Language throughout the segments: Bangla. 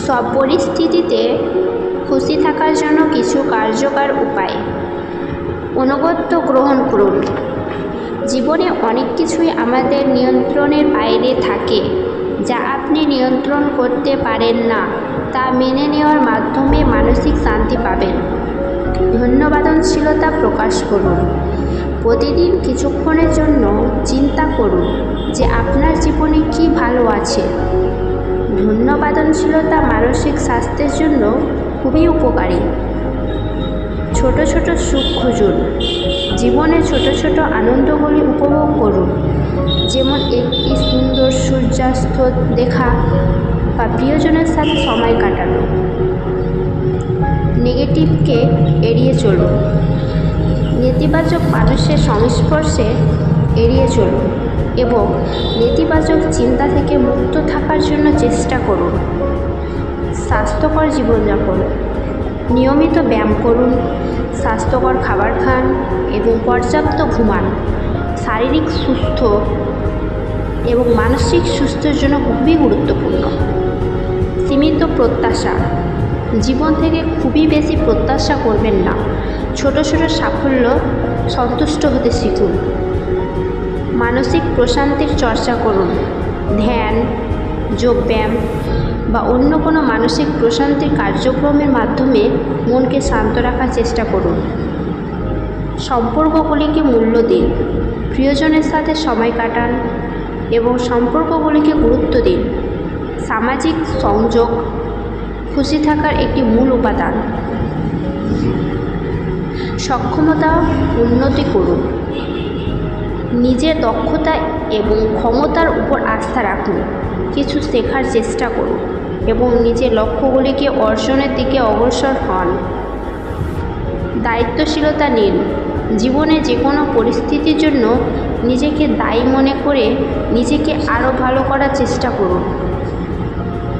সব পরিস্থিতিতে খুশি থাকার জন্য কিছু কার্যকর উপায় অনুগত্য গ্রহণ করুন। জীবনে অনেক কিছুই আমাদের নিয়ন্ত্রণের বাইরে থাকে, যা আপনি নিয়ন্ত্রণ করতে পারেন না। তা মেনে নেওয়ার মাধ্যমে মানসিক শান্তি পাবেন। ধন্যবাদনশীলতা প্রকাশ করুন। প্রতিদিন কিছুক্ষণের জন্য চিন্তা করুন যে আপনার জীবনে কী ভালো আছে। ধন্যবাদনশীলতা মানসিক স্বাস্থ্যের জন্য খুবই উপকারী। ছোট ছোট সুখ খুঁজুন। জীবনে ছোট ছোট আনন্দগুলি উপভোগ করুন, যেমন একটি সুন্দর সূর্যাস্ত দেখা বা প্রিয়জনের সাথে সময় কাটানো। নেগেটিভকে এড়িয়ে চলুন। নেতিবাচক মানুষের সংস্পর্শে এড়িয়ে চলুন এবং নেতিবাচক চিন্তা থেকে মুক্ত থাকার জন্য চেষ্টা করুন। স্বাস্থ্যকর জীবনযাপন। নিয়মিত ব্যায়াম করুন, স্বাস্থ্যকর খাবার খান এবং পর্যাপ্ত ঘুমান। শারীরিক সুস্থ এবং মানসিক সুস্থের জন্য খুবই গুরুত্বপূর্ণ। সীমিত প্রত্যাশা। জীবন থেকে খুবই বেশি প্রত্যাশা করবেন না। ছোট ছোট সাফল্য সন্তুষ্ট হতে শিখুন। মানসিক প্রশান্তির চর্চা করুন। ধ্যান, যোগব্যায়াম বা অন্য কোনো মানসিক প্রশান্তির কার্যক্রমের মাধ্যমে মনকে শান্ত রাখার চেষ্টা করুন। সম্পর্কগুলিকে মূল্য দিন। প্রিয়জনের সাথে সময় কাটান এবং সম্পর্কগুলিকে গুরুত্ব দিন। সামাজিক সংযোগ খুশি থাকার একটি মূল উপাদান। সক্ষমতা উন্নতি করুন। নিজের দক্ষতা এবং ক্ষমতার উপর আস্থা রাখুন। কিছু শেখার চেষ্টা করুন এবং নিজের লক্ষ্যগুলিকে অর্জনের দিকে অগ্রসর হন। দায়িত্বশীলতা নিন। জীবনে যে কোনো পরিস্থিতির জন্য নিজেকে দায়ী মনে করে নিজেকে আরও ভালো করার চেষ্টা করুন।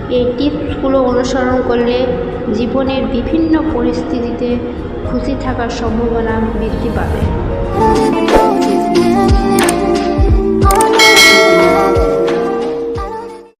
এই টিপসগুলো অনুসরণ করলে জীবনের বিভিন্ন পরিস্থিতিতে খুশি থাকার সম্ভাবনা বৃদ্ধি পাবে।